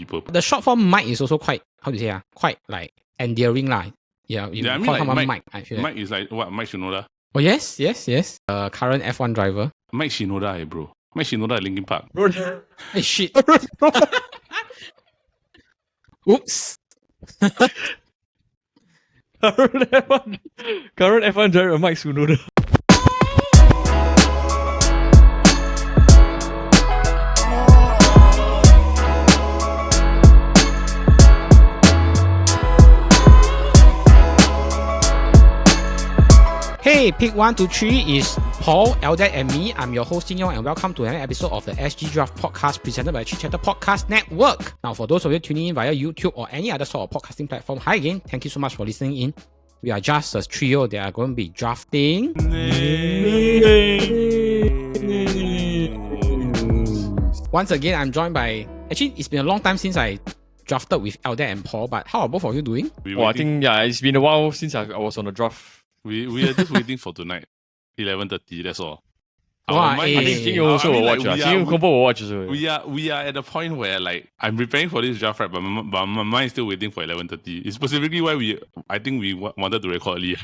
people. The short form Mike is also quite, how to say, quite like endearing lah. Yeah, you I mean, call like, someone Mike, Mike, I feel Mike is like what? Mike Shinoda. Oh, yes. Current F1 driver. Mike Shinoda, bro. Mike Shinoda, Linkin Park. Hey, shit. Oops. Current F1 driver Mike Tsunoda. Hey, pick 1 to 3 is Paul, Eldad, and me. I'm your host, Jin Yong, and welcome to another episode of the SG Draft Podcast presented by Chit Podcast Network. Now, for those of you tuning in via YouTube or any other sort of podcasting platform, hi again. Thank you so much for listening in. We are just a trio that are going to be drafting. Once again, I'm joined by... Actually, it's been a long time since I drafted with Eldad and Paul, but how are both of you doing? I think, it's been a while since I was on the draft. We are just waiting for tonight, 11:30. That's all. I think Jing also will watch. Jing Combo will watch as well. We are at the point where like I'm preparing for this draft, right? But my mind is still waiting for 11:30. It's specifically why I think we wanted to record earlier.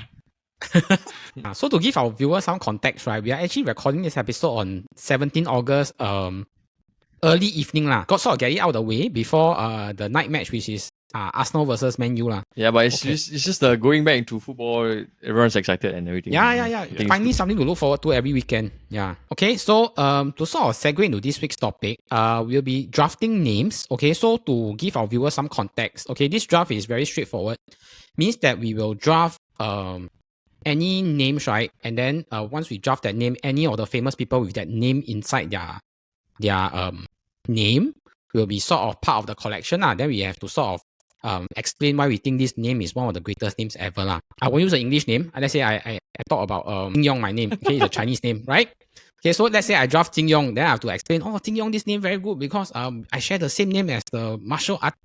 So to give our viewers some context, right? We are actually recording this episode on 17 August, early evening lah. Got sort of get it out of the way before the night match, which is Arsenal versus Man U lah. Yeah, but it's just the going back into football. Everyone's excited and everything. Yeah. Finally something to look forward to every weekend. Yeah. Okay, so to sort of segue into this week's topic, we'll be drafting names. Okay, so to give our viewers some context, okay, this draft is very straightforward. Means that we will draft any names, right? And then once we draft that name, any of the famous people with that name inside their name will be sort of part of the collection. Then we have to sort of explain why we think this name is one of the greatest names ever lah. I won't use an English name. Let's say I talk about Jin Yong, my name. Okay, it's a Chinese name, right? Okay, so let's say I draft Jin Yong, then I have to explain, Jin Yong, this name very good because I share the same name as the martial art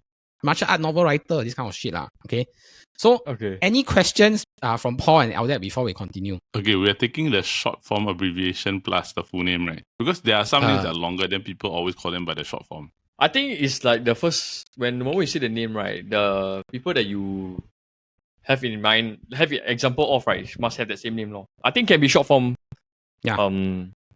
novel writer, this kind of shit lah. Okay, so any questions from Paul and Eldad before we continue? Okay, we are taking the short form abbreviation plus the full name, right? Because there are some names that are longer, then people always call them by the short form. I think it's like the moment you see the name, right, the people that you have in mind, have an example of, right, must have that same name. I think can be short form. Yeah.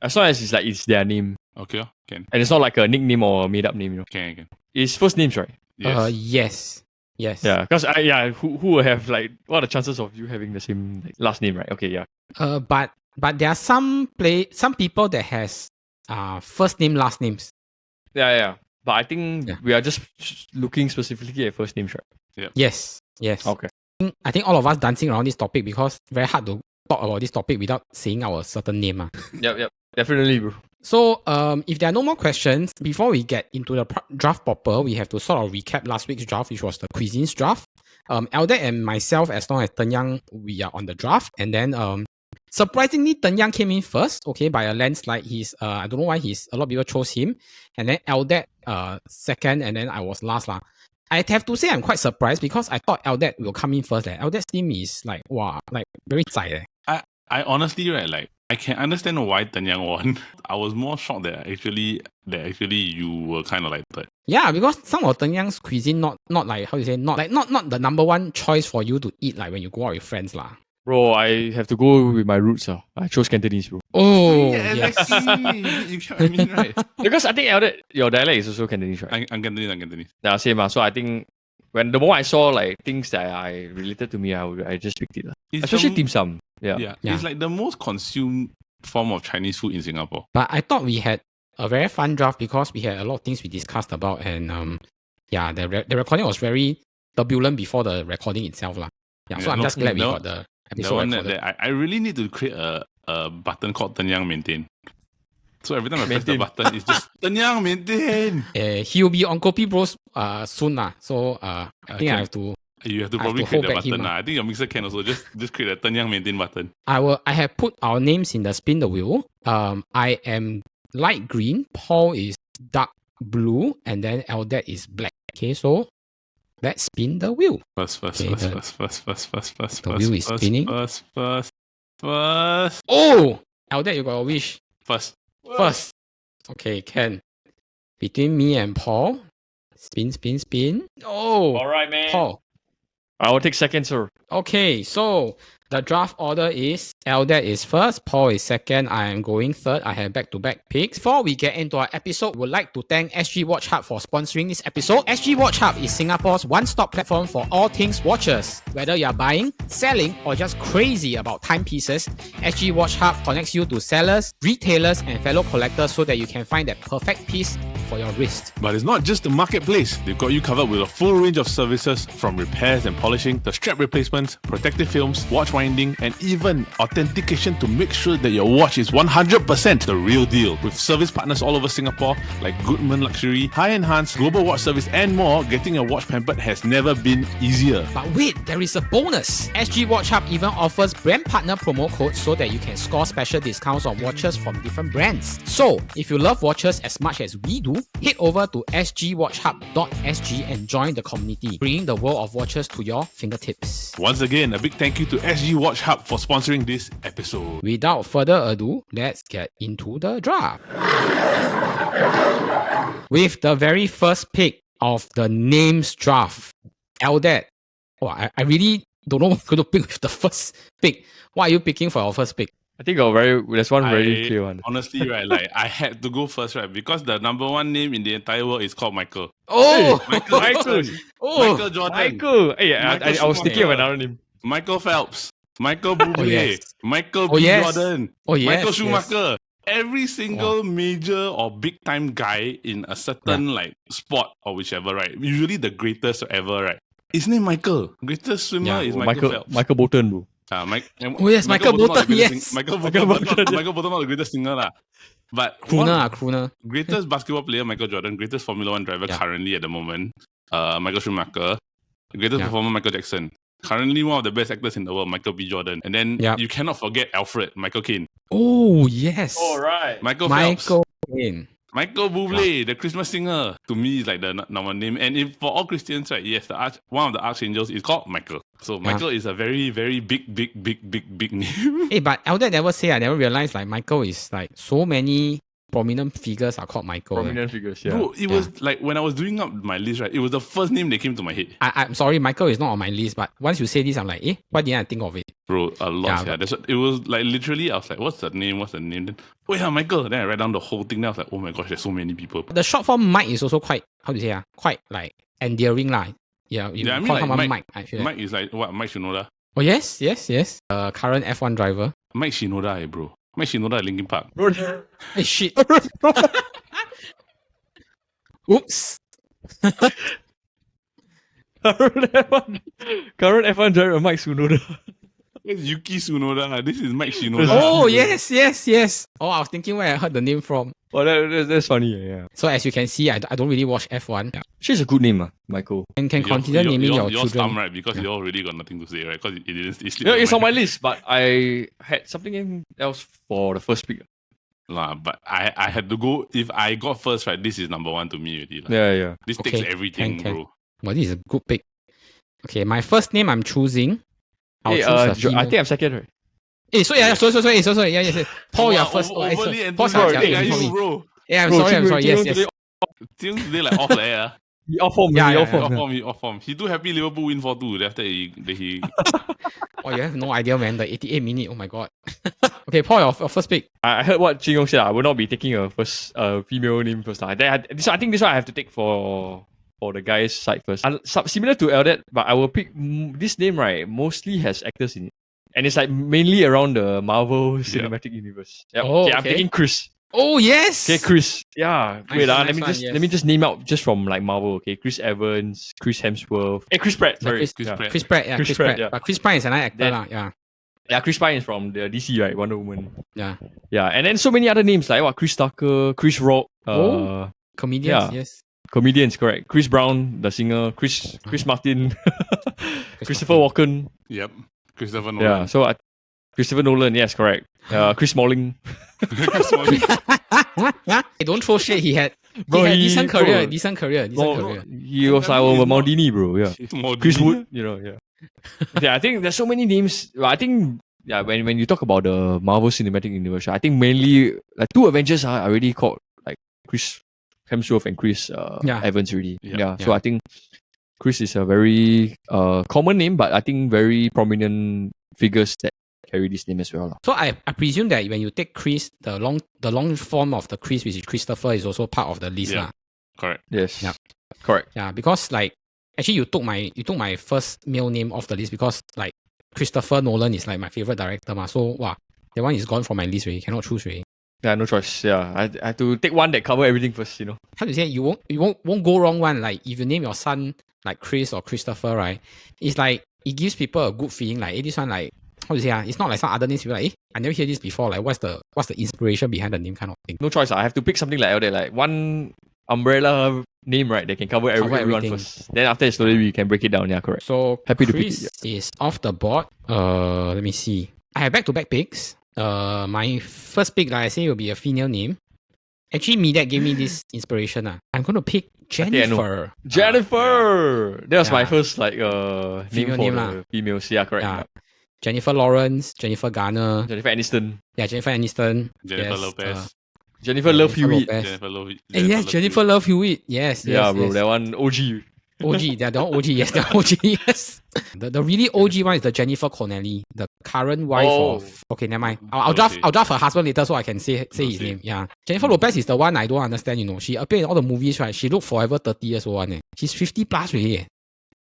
As long as it's their name. Okay, can. And it's not like a nickname or a made up name, Can. It's first names, right? Yes. Yeah, because who will have like what are the chances of you having the same last name, right? Okay, yeah. But there are some people that has first name, last names. Yeah. But I think we are just looking specifically at first names, right? Yeah. Yes. Okay. I think all of us dancing around this topic because very hard to talk about this topic without saying our certain name. Yep. Definitely, bro. So, if there are no more questions, before we get into the draft proper, we have to sort of recap last week's draft, which was the cuisines draft. Eldad and myself, as long as Ten Yang, we are on the draft. And then, surprisingly, Ten Yang came in first, okay, by a landslide. I don't know why a lot of people chose him. And then Eldad, second, and then I was last lah. I have to say I'm quite surprised because I thought Eldad will come in first. Eldad's team is like very zai. I honestly, right, like, I can understand why Ten Yang won. I was more shocked that actually you were kind of like third. Yeah, because some of Ten Yang's cuisine not like how you say not the number one choice for you to eat like when you go out with friends lah. Bro, I have to go with my roots. I chose Cantonese, bro. Oh, yes. You get what I mean, right? Because I think Eldad, your dialect is also Cantonese, right? I'm Cantonese. Yeah, same. So I think the more I saw like things that I related to me, I just picked it. Especially dim sum. Yeah. It's like the most consumed form of Chinese food in Singapore. But I thought we had a very fun draft because we had a lot of things we discussed about, and the recording was very turbulent before the recording itself lah. So I'm just glad we got the episode recorded. I really need to create a button called Ten Yang Maintain. So every time I press the button, it's just Ten Yang Maintain. He'll be on Kopi Bros soon lah. So I think I have to. You have to probably create the button. I think your mixer can also just create a Ten Yang Maintain button. I have put our names in the spin the wheel. I am light green, Paul is dark blue, and then Eldad is black. Okay, so let's spin the wheel. First. The wheel is spinning. First. Oh! Eldad, you got a wish. First. Okay, can. Between me and Paul, Spin. Oh, Alright, man. Paul. I will take second, sir. Okay, so the draft order is Eldad is first, Paul is second, I am going third. I have back-to-back picks. Before we get into our episode, we would like to thank SG Watch Hub for sponsoring this episode. SG Watch Hub is Singapore's one-stop platform for all things watches. Whether you're buying, selling, or just crazy about timepieces, SG Watch Hub connects you to sellers, retailers, and fellow collectors so that you can find that perfect piece for your wrist. But it's not just the marketplace. They've got you covered with a full range of services from repairs and polishing, to strap replacements, protective films, watch winding, and even authentication to make sure that your watch is 100% the real deal. With service partners all over Singapore like Goodman Luxury, High Enhanced, Global Watch Service, and more, getting a watch pampered has never been easier. But wait, there is a bonus! SG Watch Hub even offers brand partner promo codes so that you can score special discounts on watches from different brands. So, if you love watches as much as we do, head over to sgwatchhub.sg and join the community, bringing the world of watches to your fingertips. Once again, a big thank you to SG Watch Hub for sponsoring this episode. Without further ado, let's get into the draft. With the very first pick of the names draft, Eldad. Oh, I really don't know what I'm going to pick with the first pick. What are you picking for your first pick? I think there's one very clear one. Honestly, right, like I had to go first, right, because the number one name in the entire world is called Michael. Oh! Michael. Michael Jordan. Michael. Hey, Michael I was thinking of Schumacher. another name. Michael Phelps. Michael Bublé. yes. Michael Oh, B. yes. Jordan. Oh, yes, Michael yes. Schumacher. Every single major or big time guy in a certain like sport or whichever, right? Usually the greatest ever, right? His name Michael. Greatest swimmer is Michael Phelps. Michael Bolton, bro. Oh, yes, Michael Bolton, not the greatest yes. Michael Michael Bolton, Bolton. Michael Bolton not the greatest singer lah. But Crooner. greatest basketball player Michael Jordan, greatest Formula One driver currently at the moment, Michael Schumacher, greatest performer Michael Jackson. Currently one of the best actors in the world, Michael B. Jordan. And then you cannot forget Alfred, Michael Caine. Oh, yes. Alright. Michael Phelps. Caine. Michael Bublé, the Christmas singer, to me is like the number name. And if for all Christians, right, yes, one of the archangels is called Michael. So Michael is a very, very big name. Hey, but Eldad never say, I never realized like Michael is like so many prominent figures are called Michael. Prominent figures, yeah. Bro, it was like when I was doing up my list, right, it was the first name that came to my head. I'm sorry, Michael is not on my list, but once you say this, I'm like, why didn't I think of it? Bro, a lot. Yeah, Yeah, that's what, it was like literally, I was like, what's the name? Then, oh yeah, Michael. Then I write down the whole thing. Then I was like, oh my gosh, there's so many people. The short form Mike is also quite, how do you say, quite like endearing lah. Yeah, you I mean, call like someone Mike, Mike, I feel Mike is like, what, Mike Shinoda? Oh, yes. Current F1 driver. Mike Shinoda, bro. Mike Shinoda at Linkin Park. Bro, Hey, shit. Oops. current F1 driver Mike Tsunoda. It's Yuki Tsunoda. This is Mike Shinoda. Oh, yes. Oh, I was thinking where I heard the name from. Oh, that's funny. Yeah. So as you can see, I don't really watch F1. Yeah. She's a good name, Michael. And can consider naming your you're children. dumb, right? Because you all already got nothing to say, right? Because it didn't. Yeah, it's on my list, but I had something else for the first pick. But I had to go. If I got first, right, this is number one to me already. Yeah. This Okay, takes everything, can. bro. Well, this is a good pick. Okay, my first name I'm choosing. I'll Hey, choose a I female. think I'm second, right? Hey, sorry. Yeah, yes. Paul, you're first. Overly Paul's enthusiastic, sorry. bro. Yeah, I'm Bro, sorry. Jing Yes. today Tim today like off there. He off form. Yeah, he yeah, off form. He off form. He too happy Liverpool win 4-2. After he Oh, you have no idea, man. The 88 minute. Oh my god. Okay, Paul, your first pick. I heard what Jing Yong said. I will not be taking a female name first. I think this one I have to take for the guy's side first. Similar to Eldad, but I will pick this name, right? Mostly has actors in it. And it's like mainly around the Marvel Cinematic Universe. Yep. Oh, okay, I'm okay. taking Chris. Oh, yes. Okay, Chris. Yeah. Wait, Nice let one, yes. me just name out just from like Marvel. Okay, Chris Evans, Chris Hemsworth. Hey, Chris Pratt. Sorry, Chris Pratt. Chris Pratt. Yeah, Chris Chris Pratt, Pratt. yeah. But Chris Pratt is another actor. Then- Yeah. Yeah, Chris Pine is from the DC, right? Wonder Woman. Yeah. Yeah, and then so many other names like what Chris Tucker, Chris Rock, Comedians, yeah. yes. comedians, correct? Chris Brown, the singer, Chris Martin, Christopher Walken. Yep. Christopher Nolan. Yeah, so Christopher Nolan, yes, correct. Chris Smalling. Chris Nolan. Hey, don't throw shit. He had decent career. He was our Maldini, bro. Yeah. More Chris Disney. Wood, yeah. Yeah, I think there's so many names. I think when you talk about the Marvel Cinematic Universe, I think mainly like two Avengers are already called like Chris Hemsworth and Chris Yeah. Evans already. Yeah. So I think Chris is a very common name, but I think very prominent figures that carry this name as well. So I presume that when you take Chris, the long form of the Chris, which is Christopher, is also part of the list. Yeah. Correct. Yes. Yeah. Correct. Yeah, because like actually you took my first male name off the list because like Christopher Nolan is like my favorite director ma. So wow, that one is gone from my list already. Cannot choose already. Yeah, no choice. Yeah, I have to take one that cover everything first. How to say you won't go wrong one. Like if you name your son like Chris or Christopher, right? It's like it gives people a good feeling. Like this one like how to say it's not like some other names people like I never hear this before. Like what's the inspiration behind the name kind of thing. No choice. I have to pick something like that, like one umbrella name, right? That can cover everyone everything. first. Then after that, slowly we can break it down. Yeah, correct. So Happy to pick Chris it, is off the board. Let me see. I have back-to-back picks. My first pick, like I say, will be a female name. Actually, me that gave me this inspiration. I'm gonna pick Jennifer. Jennifer. That was my Yeah. first like Female name for name the lah. females. Yeah, correct. Yeah. Jennifer Lawrence, Jennifer Garner. Jennifer Aniston. Yeah, Jennifer Aniston. Jennifer Yes, Lopez. Jennifer Love Jennifer Hewitt. Lopez. Jennifer Love. Yes, Jennifer Love Hewitt. Yes, Yeah, yes, bro, yes. that one OG. OG, they're OG, yes, they're OG, yes. The really OG one is the Jennifer Connelly, the current wife of. Okay, never mind. I'll draft her husband later so I can say his name. Yeah, Jennifer Lopez is the one I don't understand. She appeared in all the movies, right? She looked forever 30 years old. She's 50 plus really.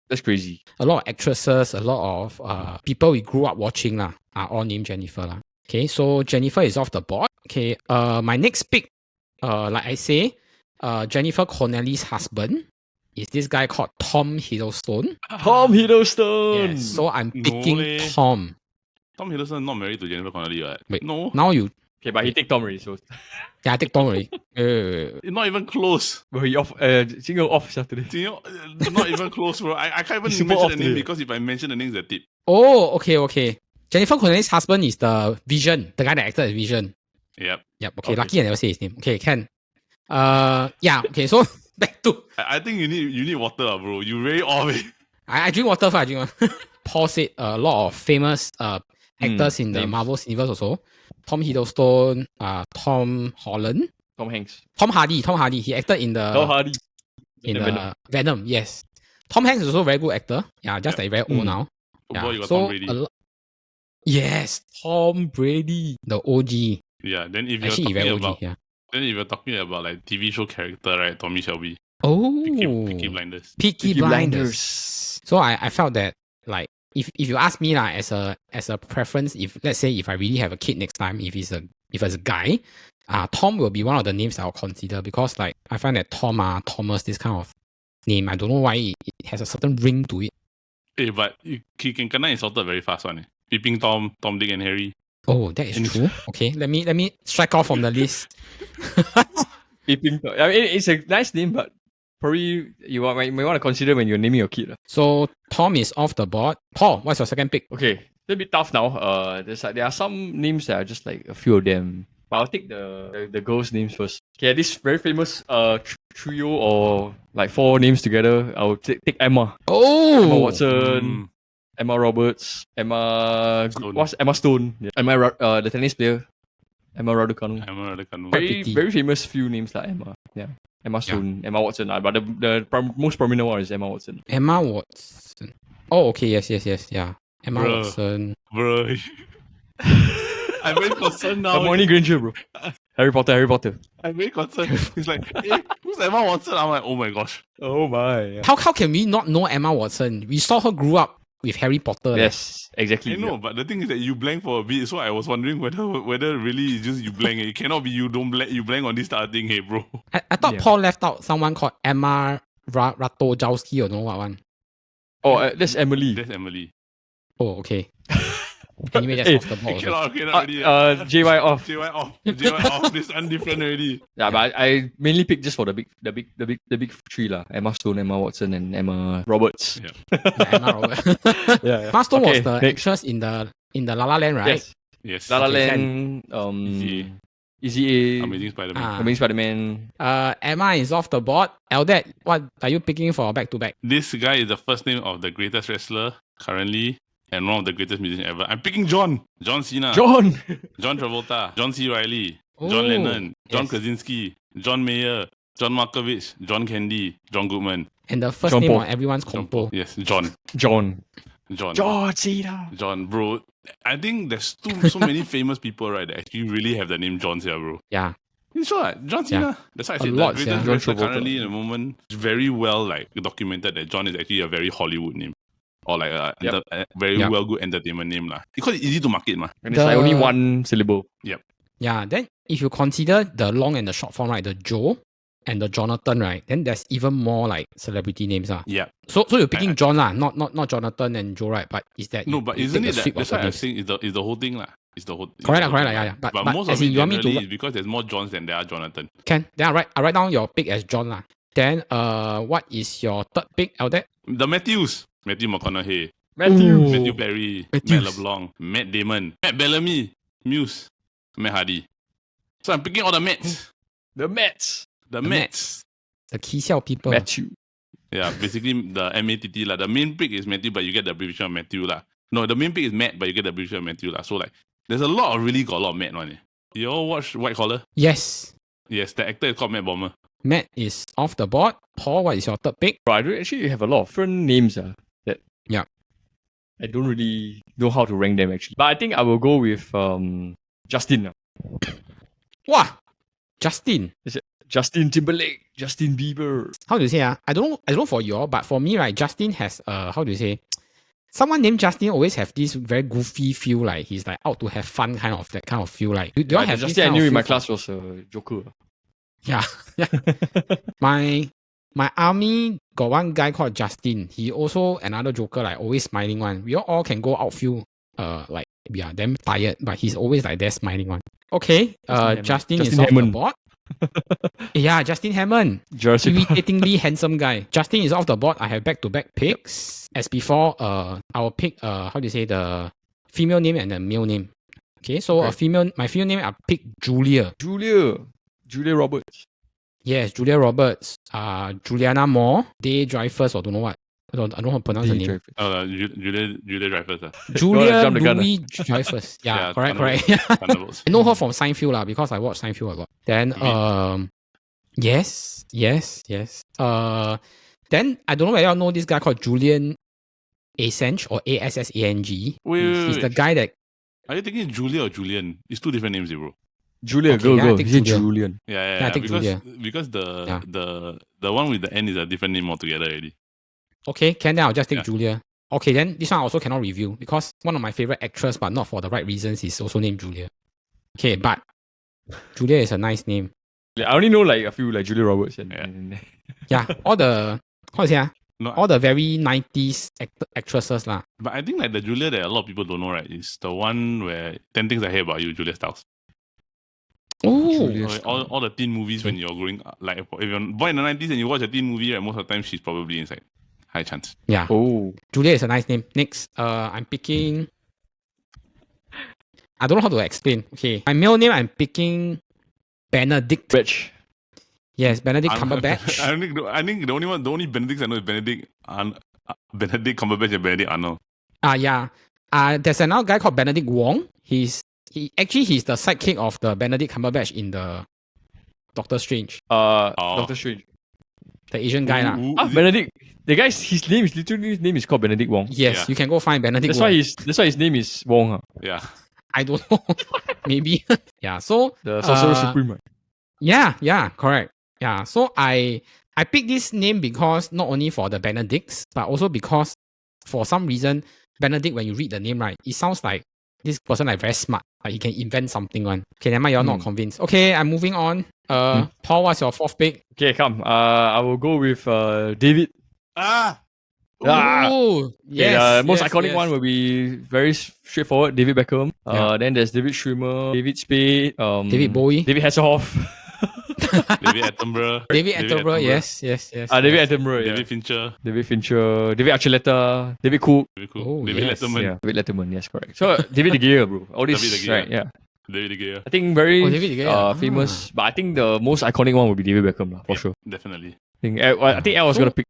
That's crazy. A lot of actresses, a lot of people we grew up watching lah are all named Jennifer lah. Okay, so Jennifer is off the board. Okay, my next pick, like I say, Jennifer Connelly's husband is this guy called Tom Hiddleston. Tom Hiddleston. Yes, so I'm No picking leh. Tom. Tom Hiddleston not married to Jennifer Connelly, right? Wait, No. now you. Okay, but he take Tom already, so Yeah, I take Tom already. Not even close. but he off single off Saturday. You know, not even close, bro. I can't He's even super mention off the name today. because if I mention the name, it's a tip. Oh, okay. Jennifer Connelly's husband is the Vision, the guy that acted as Vision. Yep. Yep. Okay, Okay. lucky I never say his name. Okay, Ken. Yeah. Okay, so back to I think you need water, bro. You very off. I drink water first. I drink water. Paul said a lot of famous actors in the names. Marvel universe also. Tom Hiddleston, Tom Holland, Tom Hanks. Tom Hardy. He acted in the Tom Hardy. in The the Venom. Yes. Tom Hanks is also a very good actor. Yeah, just that he's very old now. Football, you got so Tom Brady. Yes, Tom Brady, the OG. Yeah. Then if you're Actually, talking he very OG. about Yeah. then if you're talking about like TV show character, right? Tommy Shelby. Oh, Peaky Blinders. Peaky Peaky Blinders. So I felt that like if you ask me like as a preference, if let's say if I really have a kid next time, if it's a guy, Tom will be one of the names I'll consider because like I find that Thomas, this kind of name, I don't know why it has a certain ring to it. Hey, but he can kena insulted very fast, one. Peeping Tom, Dick and Harry. Oh, that is true. Okay, let me strike off from the list. Peeping Tom. I mean, it's a nice name, but probably you may want to consider when you're naming your kid. So Tom is off the board. Paul, what's your second pick? Okay, it's a bit tough now. There are some names that are just like a few of them. But I'll take the girls' names first. Okay, this very famous trio or like four names together. I'll take Emma. Oh, Emma Watson, Emma Roberts, Emma Stone. What's Emma Stone? Yeah. The tennis player, Emma Raducanu. Emma Raducanu. Very famous few names like Emma. Yeah, Emma Stone, Emma Watson. But the most prominent one is Emma Watson. Emma Watson. Oh, okay, yes, yeah. Emma Bruh. Watson. Bro. I'm very concerned now. Hermione Granger, bro. Harry Potter. I'm very concerned. He's like, hey, who's Emma Watson? I'm like, oh my gosh. Oh my. How can we not know Emma Watson? We saw her grew up with Harry Potter. Yes, exactly. I know, but the thing is that you blank for a bit, so I was wondering whether really it's just you blank. It cannot be you don't blank. You blank on this start thing, hey, bro. I thought Yeah. Paul left out someone called Emma Ratojowski or no what one. Oh, that's Emily. That's Emily. Oh, okay. Anyway, that's Hey, off the board. Also. Cannot already. JY off. JY off. JY off. This undifferent already. Yeah, but I mainly picked just for the big three lah. Emma Stone, Emma Watson, and Emma Roberts. Yeah. Yeah, Emma Roberts. Yeah. Emma Stone was Okay, the next. actress in the La La Land, right? Yes. Yes. La La Okay, Land. Easy A. Amazing Spider-Man. Amazing Spider-Man. Emma is off the board. Eldad, what are you picking for back to back? This guy is the first name of the greatest wrestler currently and one of the greatest musicians ever. I'm picking John Cena, John. John Travolta, John C. Reilly, Oh, John Lennon, John yes. Krasinski, John Mayer, John Malkovich, John Candy, John Goodman. And the first John name Paul. on everyone's compo. Yes, John. John. John. John Cena. John, bro. I think there's so many famous people, right, that actually really have the name John here, bro. Yeah. You sure? John Cena. That's why I A said lot, the yeah. greatest John wrestler Travolta. currently in the moment. It's very well documented that John is actually a very Hollywood name. Or like a very Yep. well good entertainment name. Because it's easy to market. And it's like only one syllable. Yeah, then if you consider the long and the short form, right, the Joe and the Jonathan, right, then there's even more like celebrity names. Yeah. So you're picking John, not Jonathan and Joe, right? But is that No, you- but you isn't take it the that sweep that's of why the I'm names. saying is the whole thing lah. It's the whole Correct, it's the whole yeah. thing. But most as of in it you want me to generally is because there's more Johns than there are Jonathan. Can then I write down your pick as John lah. Then what is your third pick, Eldad? The Matthews. Matthew McConaughey. Matthews. Matthew Perry. Matthews. Matt LeBlanc. Matt Damon. Matt Bellamy. Muse. Matt Hardy. So I'm picking all the Mets. The Mets. The The Mets. The Kisiao people. Matthew. Yeah, basically the MATT lah. The main pick is Matthew, but you get the abbreviation of Matthew lah. No, the main pick is Matt, but you get the abbreviation of Matthew lah. So like, there's a lot of Matt one. You all watch White Collar? Yes. Yes, the actor is called Matt Bomber. Matt is off the board. Paul, what is your third pick? Bro, I do actually have a lot of different names that Yeah. I don't really know how to rank them actually. But I think I will go with Justin. Wow. Justin. Justin Timberlake, Justin Bieber. How do you say? I don't know for you all, but for me, right, Justin has how do you say? Someone named Justin always have this very goofy feel, like he's like out to have fun kind of feel. Like do you all have this Justin I kind knew of in my feel class was a Joker. Yeah. my army got one guy called Justin. He also another joker, like always smiling one. We all can go outfield like we are damn tired, but he's always like there smiling one. Okay. Justin is Justin off the Hammond. board. Yeah, Justin Hammond. Jurassic Park. Irritatingly handsome guy. Justin is off the board. I have back-to-back picks. As before, I will pick how do you say the female name and the male name. Okay, so Okay. my female name I pick Julia. Julia Roberts. Yes, Julia Roberts. Juliana Moore, Day Dreyfus or don't know what. I don't know how to pronounce her name. Julia Dreyfus. Julia jump the gun, Louis Dreyfus. Yeah, Yeah, correct. Thunderbolts. I know her from Seinfeld lah because I watch Seinfeld a lot. Then yes. Then I don't know whether you all know this guy called Julian Assange or Assang. Wait, He's the guy that Are you thinking Julia or Julian? It's two different names, bro. Julia, Okay, go. then I take Is it Julia. Julian? Yeah, I take because Julia. because Yeah. the one with the N is a different name altogether already. okay, then I'll just take Yeah. Julia. Okay, then this one I also cannot review because one of my favorite actress, but not for the right reasons, is also named Julia. Okay, but Julia is a nice name. I only know like a few like Julia Roberts and, Yeah. and Yeah, all the how to say No, all the very 90s actresses lah. but I think like the Julia that a lot of people don't know, right, is the one where 10 Things I Hate About You, Julia Stiles. Oh, Julia. Okay, all the teen movies when you're growing up, like if you're born in the 90s and you watch a teen movie, right, most of the time she's probably inside. High chance. yeah. oh, Julia is a nice name. Next, I'm picking. I don't know how to explain. Okay, my male name I'm picking Benedict. Rich. Yes, Benedict I'm- Cumberbatch. I think the only Benedict I know is Benedict Cumberbatch and Benedict Arnold. Yeah. There's another guy called Benedict Wong. He's the sidekick of the Benedict Cumberbatch in the Doctor Strange, Doctor Strange. the Asian guy lah. Is it- Benedict. The guy's his name is called Benedict Wong. Yes, Yeah. you can go find Benedict That's Wong. why his name is Wong. Yeah. I don't know. Maybe. Yeah. So The Sorcerer Supreme. Right? Yeah, correct. Yeah, so I picked this name because not only for the Benedicts, but also because for some reason, Benedict, when you read the name, right, it sounds like this person like very smart. Like he can invent something one. Okay, never mind, you're not convinced. Okay, I'm moving on. Paul, what's your fourth pick? Okay, come. I will go with David. Ah! Oh, Okay, yes. most yes, iconic yes. one will be very straightforward. David Beckham. Yeah. Then there's David Schwimmer, David Spade, David Bowie. David Hasselhoff. David Attenborough. David Attenborough, yes. David Attenborough. David Yeah. Fincher. David Fincher. David Archuleta. David Cook. Very cool. Oh, David yes. Letterman. Yeah, David Letterman. Yes, correct. So David De Gea, bro. All this, David De Gea. right? Yeah. David De Gea. I think very Oh, David De Gea. famous, but I think the most iconic one would be David Beckham, for sure. Definitely. I think I was So- gonna pick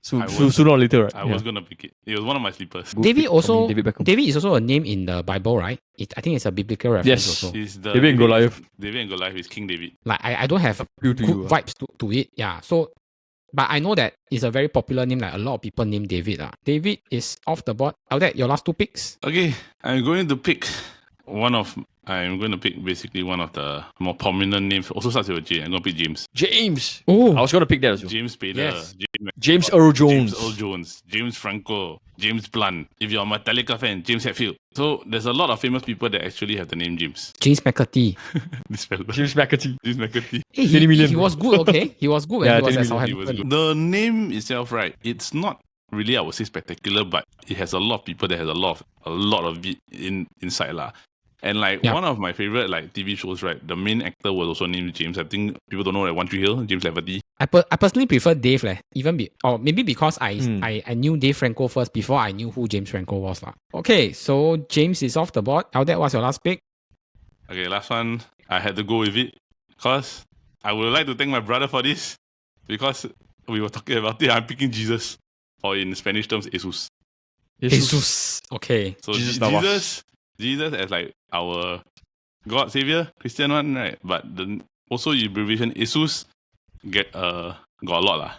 So, I was- sooner or later, right? I was gonna pick it. It was one of my sleepers. Good David pick for also, me, David Beckham. David is also a name in the Bible, right? I think it's a biblical reference Yes. also. He's the David and Goliath. David and Goliath is King David. Like I don't have Appeal to good you. vibes to it. Yeah. So, but I know that it's a very popular name. Like a lot of people name David. David is off the board. That your last two picks? Okay, I'm going to pick basically one of the more prominent names. Also starts with a J. I'm going to pick James. James. Oh, I was gonna pick that as well. James Spader. Yes. James, James Earl Jones. James Earl Jones. James Franco. James Blunt. If you're a Metallica fan, James Hetfield. So there's a lot of famous people that actually have the name James. James McCarthy. This fella. James McAtee. James McCarthy. Hey, 20 million, he bro. was good. Okay, he was good when Yeah, he was 20 at million, He was Southampton. good. The name itself, right? It's not really, I would say, spectacular, but it has a lot of people that has a lot of it inside lah. And like Yeah. one of my favorite like TV shows, right? The main actor was also named James. I think people don't know that One Tree Hill, James Laverty. I personally prefer Dave or maybe because I knew Dave Franco first before I knew who James Franco was lah. Okay, so James is off the board. Aldette, what's your last pick? Okay, last one. I had to go with it because I would like to thank my brother for this because we were talking about it. I'm picking Jesus, or in Spanish terms, Jesus. Jesus. Okay. So Jesus Jesus as like our God Savior, Christian one, right? But also the abbreviation Jesus got a lot lah.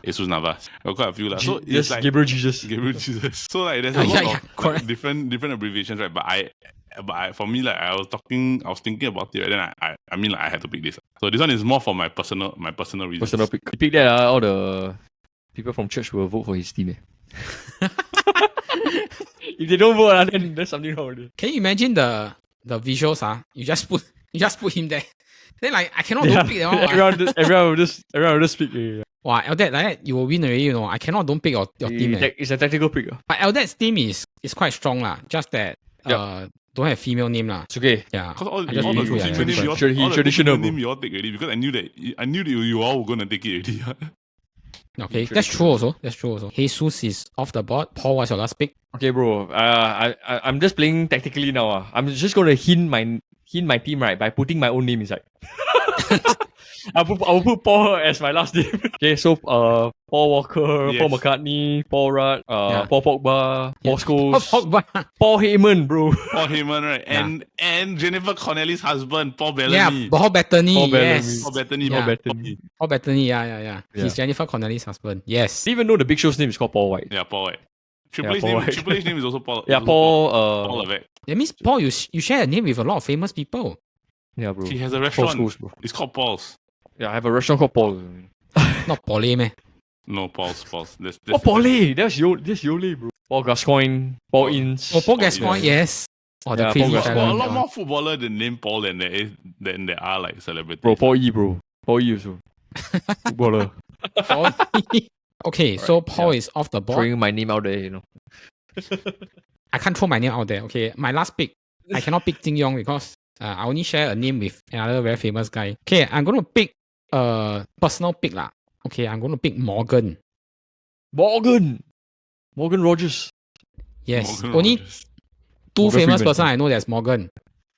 Jesus Navas. Got quite a few lah. So Yes, it's like Gabriel Jesus. Gabriel Jesus. So like there's a Ah, lot yeah, of yeah, like, correct. different abbreviations, right? But I for me, like I was thinking about it, right? Then I mean like I had to pick this. So this one is more for my personal reasons. Personal pick. You pick that, all the people from church will vote for his team. If they don't vote, then there's something wrong with it. Can you imagine the visuals? You just put him there. Then like I cannot don't pick that one. everyone will just pick. Yeah. Wow, Aldette, like that you will win already. You know, I cannot don't pick your team. It's a tactical pick. But Aldette's team is quite strong lah. Just that don't have female name lah. It's okay. Yeah. Because all I just the agree, good yeah, name yeah. you all- Traditional, all the good traditional, name you all take already because I knew that you all were gonna take it already. Okay, that's true also. Jesus is off the board. Paul, what's your last pick? Okay, bro. I'm just playing tactically now. I'm just gonna hint my team right by putting my own name inside. I'll put Paul as my last name. Okay, so Paul Walker, Yes. Paul McCartney, Paul Rudd, Yeah. Paul Pogba, Paul Scholes, Pogba. Paul Heyman, bro. Paul Heyman, right? And Jennifer Connelly's husband, Paul Yeah, Bellamy. Paul Bettany. Paul Bellamy. Yes. Paul Bettany. Yeah. Paul Bettany. Paul Bettany. Yeah. He's Yeah. Jennifer Connelly's husband. Yes. I didn't even know the Big Show's name is called Paul White. Yeah, Paul White. Triple Yeah, H Paul name. White. Triple H name is also Paul. Yeah, is also Paul. Paul Levesque. That means Paul, you share a name with a lot of famous people. Yeah, bro. He has a Paul restaurant. Scholes, bro. It's called Paul's. Yeah, I have a restaurant called Paul. Not Paulie, meh? No, Paul's. That's Oh, Paulie. That's Yole, bro. Paul Gascoigne, Paul Ince. Oh, Paul Gascoigne. yeah. Yes. Oh, the Yeah, crazy Paul There's fella. a lot more footballer than name Paul than there are like celebrities. Bro, Paul E, bro. Paul E also. Footballer. Paul. Okay, so Paul is off the board. Throwing my name out there, you know. I can't throw my name out there. Okay, my last pick. I cannot pick Jin Yong because I only share a name with another very famous guy. Okay, I'm going to pick personal pick lah. Okay, I'm going to pick Morgan. Morgan Rogers. Yes, Morgan only Rogers. two Morgan famous Freeman. person I know that's Morgan.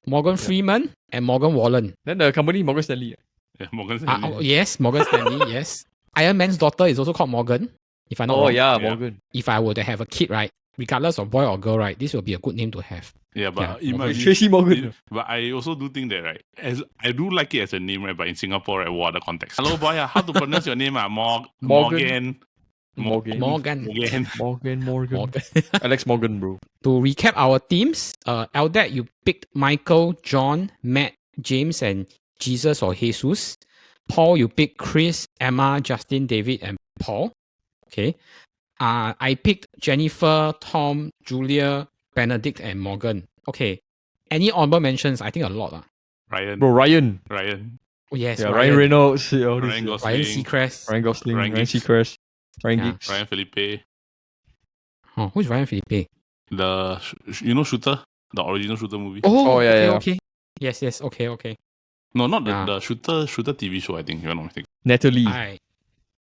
Morgan Freeman and Morgan Wallen. Then the company Morgan Stanley. Yeah, Morgan Stanley. Yes, Morgan Stanley, yes. Iron Man's daughter is also called Morgan. If I'm not Oh wrong. yeah, Yeah. Morgan. If I were to have a kid, right, regardless of boy or girl, right, this will be a good name to have. Yeah, but Yeah, it might be, Tracy Morgan. But I also do think that, right, as I do like it as a name, right, but in Singapore, right, what are the context? Hello, boy, how to pronounce your name? Morgan. Morgan. Morgan. Morgan. Alex Morgan, bro. To recap our teams, Aldette, you picked Michael, John, Matt, James, and Jesus or Jesus. Paul, you picked Chris, Emma, Justin, David, and Paul. Okay. I picked Jennifer, Tom, Julia, Benedict, and Morgan. Okay. Any honorable mentions? I think a lot. Ryan. Bro, Ryan. Oh, yes. Yeah, Ryan Reynolds. Yeah, all Ryan this. Gosling. Ryan Seacrest. Ryan Gosling. Ryan Ryan Giggs. Seacrest. Ryan Yeah. Giggs. Ryan Felipe. Oh, who's Ryan Felipe? The, Shooter? The original Shooter movie? Oh, yeah, okay, yeah. okay. Yes, okay. No, not Yeah. the Shooter TV show, I think, if I'm not mistaken. Natalie. Alright.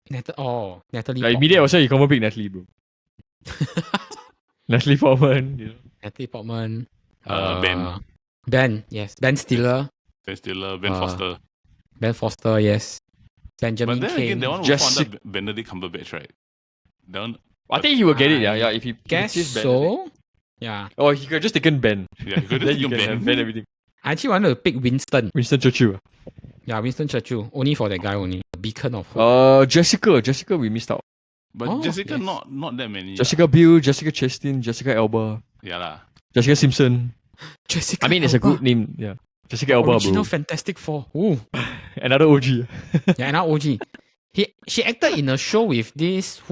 Natalie. Like immediately also you come pick Natalie, bro. Natalie Portman. You know. Natalie Portman. Ben. Ben, yes. Ben Stiller. Ben Stiller, Ben Uh, Foster. Ben Foster, yes. Benjamin But then King. again, that one was Jessica- under Benedict Cumberbatch, right? Don't. I think he will get it. Yeah, I if he Guess says Ben, I think. so. Yeah. Or he could have just taken Ben. Yeah, you could Then just you take can Ben. have Ben everything. I actually wanted to pick Winston. Winston Churchill. Yeah, Winston Churchill. Only for that guy only. The beacon of hope. Jessica, we missed out. But Oh, Jessica, yes. not that many. Jessica Biel, Jessica Chastain, Jessica Alba, Yeah lah. Jessica Simpson. Jessica I mean, it's a Alba. good name. Yeah, Jessica Alba, Original bro. Fantastic Four. Ooh. Another OG. Yeah, another OG. She acted in a show with this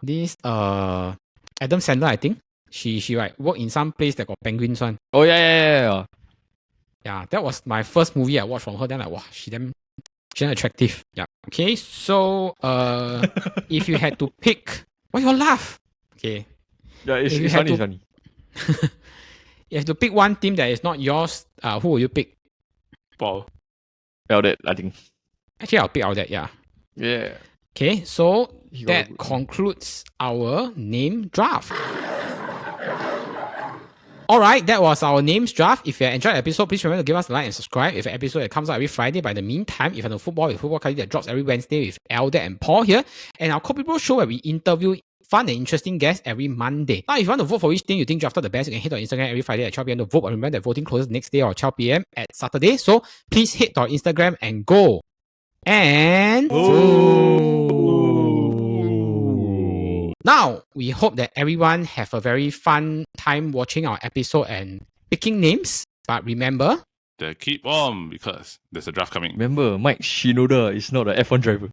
This Adam Sandler, I think. She worked in some place that got penguins one. Oh yeah. Yeah, that was my first movie I watched from her. Then like, wow, she damn attractive. Yeah. Okay, so if you had to pick, why you laugh? Okay, Yeah, If you it's had funny. to- It's funny. you have to pick one team that is not yours. Who will you pick? Paul. Well, that I think. Actually, I'll pick out that. Yeah. Yeah. Okay, so He got a that good- concludes our name draft. Alright, that was our names draft. If you enjoyed the episode, please remember to give us a like and subscribe. If an episode that comes out every Friday, by the meantime, if you know football with Football Kali that drops every Wednesday with Eldad and Paul here, and our Copy Bro show where we interview fun and interesting guests every Monday. Now, if you want to vote for which team you think drafted the best, you can hit on Instagram every Friday at 12 p.m. to vote. But remember that voting closes next day or 12 p.m. at Saturday. So please hit our Instagram and go. And now, we hope that everyone have a very fun time watching our episode and picking names. But remember, Keep on because there's a draft coming. Remember, Mike Shinoda is not an F1 driver.